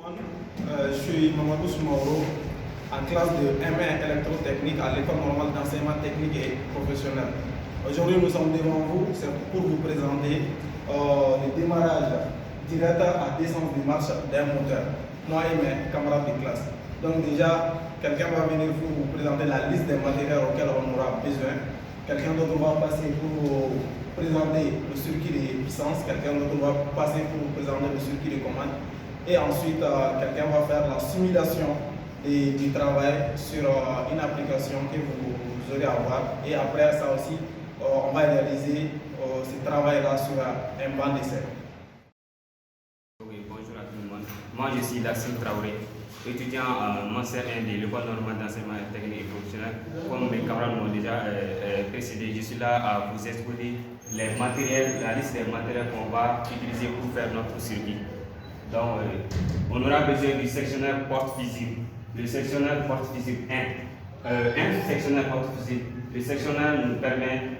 Je suis Mamadou Soumaoro, en classe de M1 électrotechnique à l'école normale d'enseignement technique et professionnel. Aujourd'hui, nous sommes devant vous, c'est pour vous présenter le démarrage direct à descente de marche d'un moteur, moi et mes camarades de classe. Donc déjà, quelqu'un va venir pour vous présenter la liste des matériels auxquels on aura besoin. Quelqu'un d'autre va passer pour vous présenter le circuit de puissance, quelqu'un d'autre va passer pour vous présenter le circuit de commande. Et ensuite, quelqu'un va faire la simulation du travail sur une application que vous aurez à voir. Et après ça aussi, on va réaliser ce travail-là sur un banc d'essai. Oui, bonjour à tout le monde. Moi, je suis Dassim Traoré, étudiant en master 1 de l'école normale d'enseignement technique et professionnel. Comme mes camarades m'ont déjà précédé, je suis là à vous exposer les matériels, la liste des matériels qu'on va utiliser pour faire notre circuit. Donc, on aura besoin du sectionneur porte-fusible, le sectionneur porte-fusible 1. Un sectionneur porte-fusible. Le sectionneur nous permet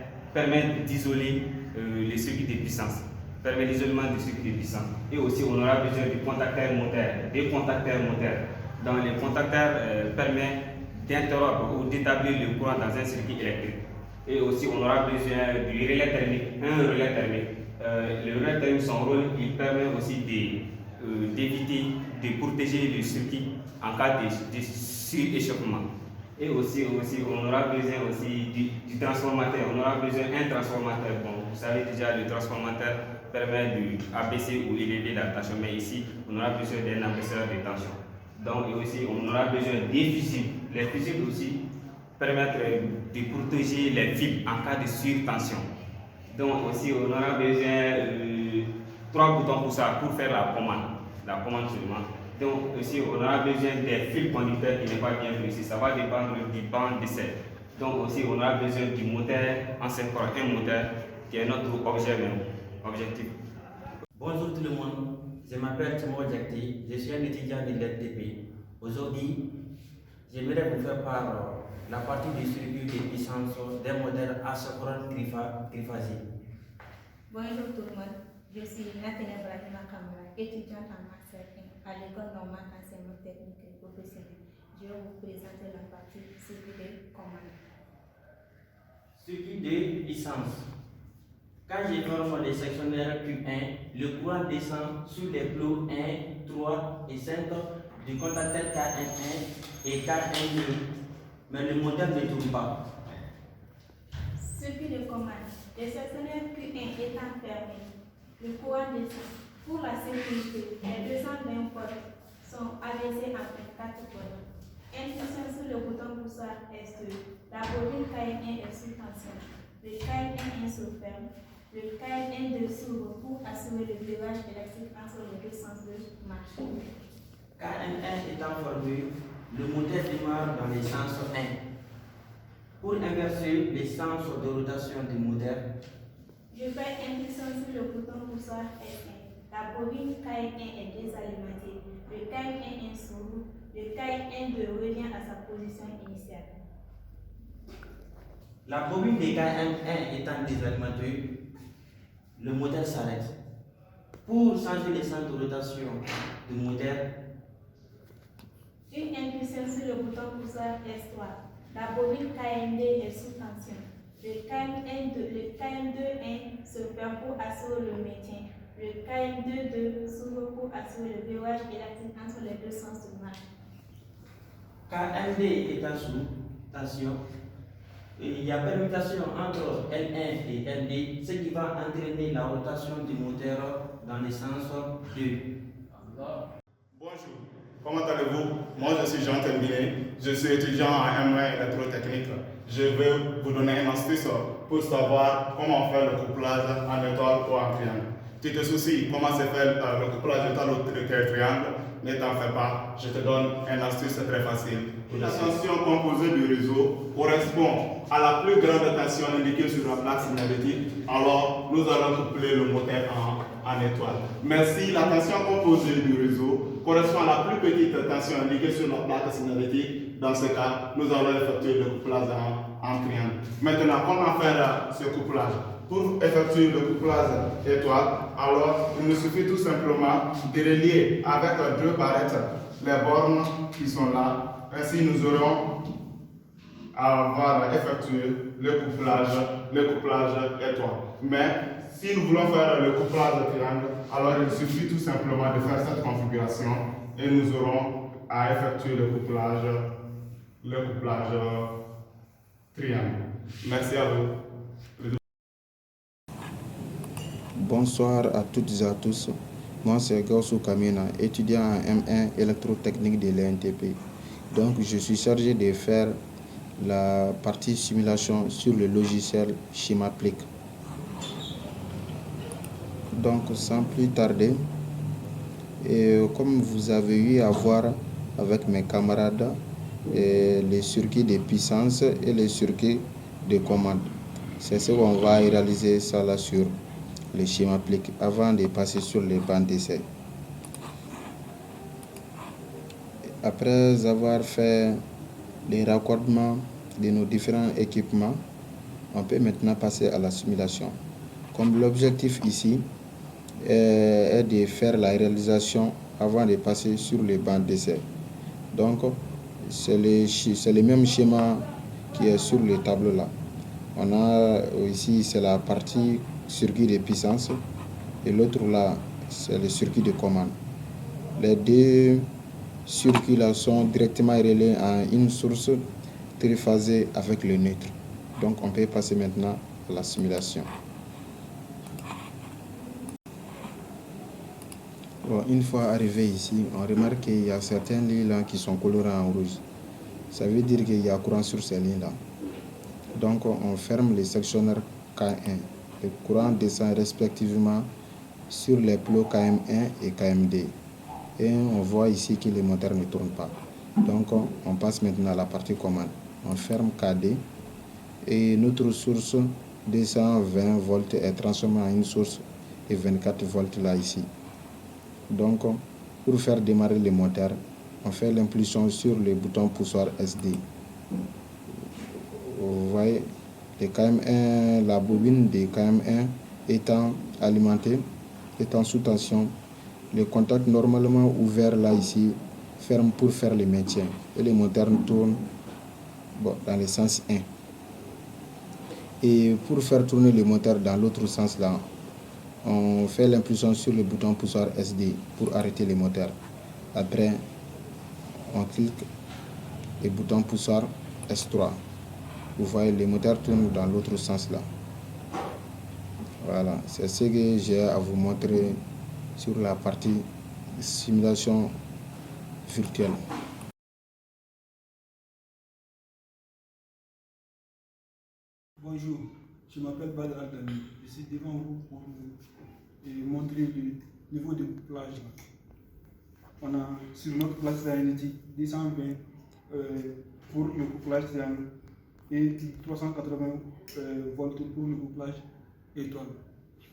d'isoler les circuits de puissance, permet l'isolement des circuits de puissance. Et aussi, on aura besoin du contacteur moteur, des contacteurs moteurs. Donc, les contacteurs permettent d'interrompre ou d'établir le courant dans un circuit électrique. Et aussi, on aura besoin du relais thermique, un relais thermique. Le relais thermique, son rôle, il permet aussi d'éviter, de protéger le circuit en cas de suréchauffement. Et aussi, on aura besoin aussi du transformateur. On aura besoin d'un transformateur. Bon, vous savez déjà, le transformateur permet d'abaisser ou élever la tension, mais ici, on aura besoin d'un abaisseur de tension. Donc, et aussi, on aura besoin des fusibles. Les fusibles aussi permettent de protéger les fibres en cas de surtension. Donc, aussi, on aura besoin de 3 boutons pour ça, pour faire la commande seulement. Donc, aussi, on aura besoin des fils conducteurs qui n'est pas bien ici. Ça va dépendre du banc d'essai. Donc, aussi, on aura besoin du moteur en synchro, un moteur qui est notre objectif. Bonjour tout le monde, je m'appelle Timo Jakti, je suis un étudiant de l'FDP. Aujourd'hui, j'aimerais vous faire part la partie du circuit de puissance d'un modèle asynchrone triphasique. Bonjour tout le monde, je suis Nathania Brahima Kamara, étudiante en master 1 à l'école normale d'enseignement technique et professionnel. Je vais vous présenter la partie circuit de commande. Circuit de puissance. Quand je forme le sectionneur Q1, le courant descend sur les plots 1, 3 et 5 du contacteur K11 et K12, mais le moteur ne tourne pas. Circuit de commande. Le sectionneur Q1 étant fermé, le courant descend. Pour la sécurité, les 220 portes sont abaissées en 24 portes. Impulsion sur le bouton poussoir est sur. La bobine KM1 est sous tension. Le KM1 se ferme. Le KM2 s'ouvre pour assurer le dévage électrique entre les deux sens de marche. KM1 étant formé, le moteur démarre dans le sens 1. Pour inverser les sens de rotation du moteur, je fais impulsion sur le bouton poussoir S1. La bobine KM1 est désalimentée. Le KM1 s'ouvre. Le KM2 revient à sa position initiale. La bobine de KM1 étant désalimentée, le moteur s'arrête. Pour changer les sens de rotation du moteur, une impulsion sur le bouton poussoir S3. La bobine KM2 est sous tension. Le KM2 se ferme pour assurer le maintien. Le KM2 s'ouvre pour assurer le verrouillage électrique entre les deux sens de marche. KMD étant sous tension, il y a permutation entre L1 et LD, ce qui va entraîner la rotation du moteur dans le sens 2. Bonjour, comment allez-vous? Moi je suis Jean Terminé, je suis étudiant en M1 électrotechnique. Je vais vous donner une astuce pour savoir comment faire le couplage en étoile ou en triangle. Tu te soucies comment se fait le couplage étoile ou triangle? Ne t'en fais pas, je te donne une astuce très facile. La tension composée du réseau correspond à la plus grande tension indiquée sur la plaque signalétique, alors nous allons coupler le moteur en étoile. Mais si la tension composée du réseau correspond à la plus petite tension indiquée sur la plaque signalétique, dans ce cas, nous allons effectuer le couplage en triangle. Maintenant, comment faire ce couplage? Pour effectuer le couplage étoile, alors il nous suffit tout simplement de relier avec deux barrettes les bornes qui sont là. Ainsi, nous aurons à avoir effectué le couplage étoile. Mais si nous voulons faire le couplage triangle, alors il suffit tout simplement de faire cette configuration et nous aurons à effectuer le couplage triangle. Merci à vous. Bonsoir à toutes et à tous. Moi, c'est Gaussou Kamina, étudiant en M1 électrotechnique de l'ENTP. Donc, je suis chargé de faire la partie simulation sur le logiciel Schemaplic. Donc, sans plus tarder, et comme vous avez eu à voir avec mes camarades, les circuits de puissance et les circuits de commande. C'est ce qu'on va réaliser ça là sur le Schemaplic avant de passer sur les bancs d'essai. Après avoir fait les raccordements de nos différents équipements, on peut maintenant passer à la simulation. Comme l'objectif ici est de faire la réalisation avant de passer sur les bancs d'essai. Donc, c'est le même schéma qui est sur le tableau là. On a ici, c'est la partie circuit de puissance et l'autre là, c'est le circuit de commande. Les deux circuits là sont directement reliés à une source triphasée avec le neutre. Donc, on peut passer maintenant à la simulation. Bon, une fois arrivé ici, on remarque qu'il y a certaines lignes là qui sont colorées en rouge. Ça veut dire qu'il y a courant sur ces lignes là. Donc on ferme les sectionneurs K1. Le courant descend respectivement sur les plots KM1 et KMD. Et on voit ici que les moteurs ne tournent pas. Donc on passe maintenant à la partie commande. On ferme KD et notre source 220 volts est transformée en une source de 24 volts là ici. Donc, pour faire démarrer le moteur, on fait l'impulsion sur le bouton poussoir SD. Vous voyez, le KM1, la bobine de KM1 étant alimentée, étant sous tension, le contact normalement ouvert là ici ferme pour faire le maintien. Et le moteur tourne dans le sens 1. Et pour faire tourner le moteur dans l'autre sens là, on fait l'impulsion sur le bouton poussoir SD pour arrêter le moteur. Après, on clique le bouton poussoir S3. Vous voyez, le moteur tourne dans l'autre sens là. Voilà, c'est ce que j'ai à vous montrer sur la partie simulation virtuelle. Bonjour, je m'appelle Badr Al-Dani. Je suis devant vous pour montrer le niveau de couplage. On a sur notre place Unity 220 pour le couplage triangle et 380 volts pour le couplage étoile.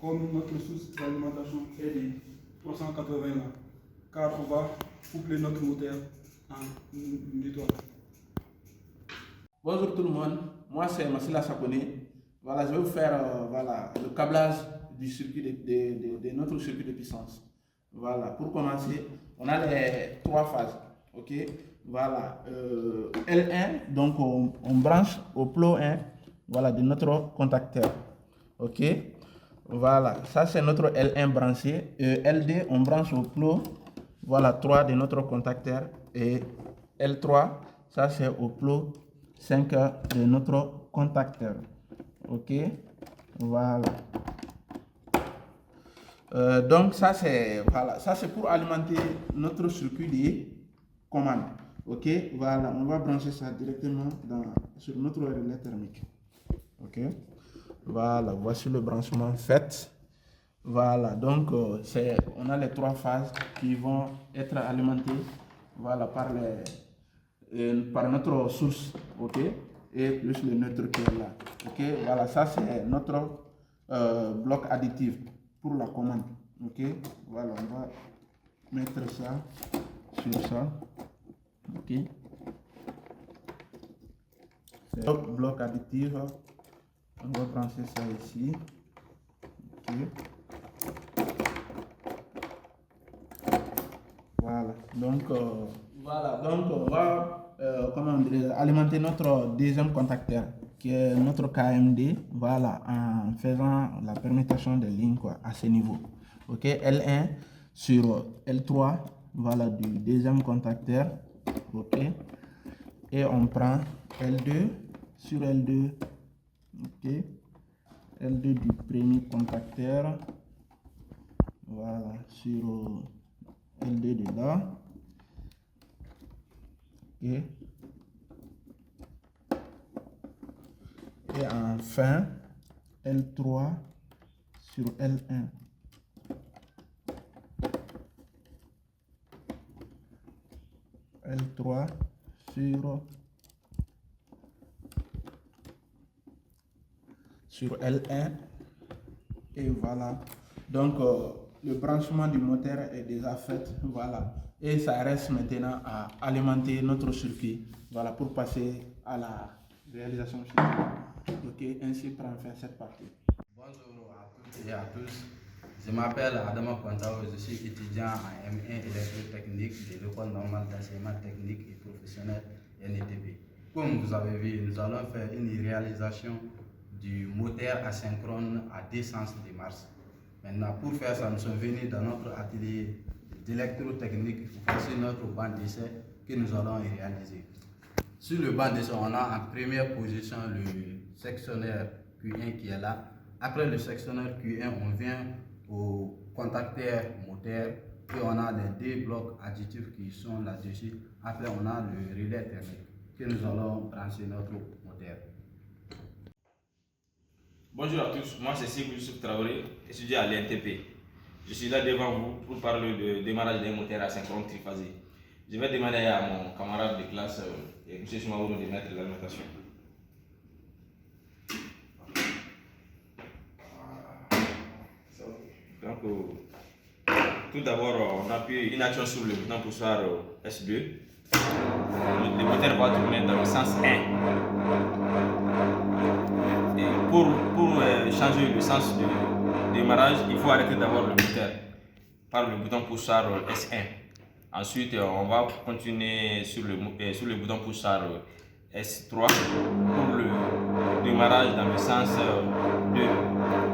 Comme notre source d'alimentation est de 380 là, car on va coupler notre moteur en étoile. Bonjour tout le monde, moi c'est Massila Sakone. Voilà, je vais vous faire le câblage du circuit de notre circuit de puissance. Voilà, pour commencer, on a les trois phases. Ok, voilà, L1, donc on branche au plot 1, voilà, de notre contacteur. Ok, voilà, ça c'est notre L1 branché. L2, on branche au plot, voilà, 3 de notre contacteur. Et L3, ça c'est au plot 5 de notre contacteur. Ok, voilà. Donc ça c'est pour alimenter notre circuit de commande. Ok, voilà, on va brancher ça directement sur notre relais thermique. Ok, voilà, voici le branchement fait. Voilà, donc on a les trois phases qui vont être alimentées, voilà, par notre source. Ok, et plus le neutre qui est là. Ok, voilà, ça c'est notre bloc additif pour la commande. Ok, voilà, on va mettre ça sur ça. Ok, c'est le bloc additif. On va brancher ça ici. Voilà, donc on va alimenter notre deuxième contacteur qui est notre KMD, voilà, en faisant la permutation des lignes quoi, à ce niveau. Ok, L1 sur L3, voilà, du deuxième contacteur. Ok, et on prend L2 sur L2. Ok, L2 du premier contacteur, voilà, sur L2 de là. Ok, et enfin L3 sur L1. L3 sur L1 et voilà, donc le branchement du moteur est déjà fait, voilà, et ça reste maintenant à alimenter notre circuit, voilà, pour passer à la réalisation finale. Ok, ainsi prend fin cette partie. Bonjour à toutes et à tous, je m'appelle Adama Pantao, je suis étudiant en M1 électrotechnique de l'École normale d'enseignement technique et professionnel NETP. Comme vous avez vu, nous allons faire une réalisation du moteur asynchrone à deux sens de marche. Maintenant, pour faire ça, nous sommes venus dans notre atelier d'électrotechnique pour passer notre banc d'essai que nous allons réaliser. Sur le banc d'essai, on a en première position le sectionneur Q1 qui est là. Après le sectionneur Q1, on vient au contacteur moteur et on a les deux blocs additifs qui sont là-dessus. Après, on a le relais thermique que nous allons brancher notre moteur. Bonjour à tous, moi c'est Sekou Youssouf Traoré, étudiant à l'INTP. Je suis là devant vous pour parler de démarrage d'un moteur asynchrone triphasé. Je vais demander à mon camarade de classe, M. Soumaourou, de mettre l'alimentation. Donc, tout d'abord, on appuie une action sur le bouton poussoir S2. Le moteur va tourner dans le sens 1. Et pour changer le sens du démarrage, il faut arrêter d'abord le moteur par le bouton poussoir S1. Ensuite, on va continuer sur le bouton poussoir S3 pour le démarrage dans le sens 2.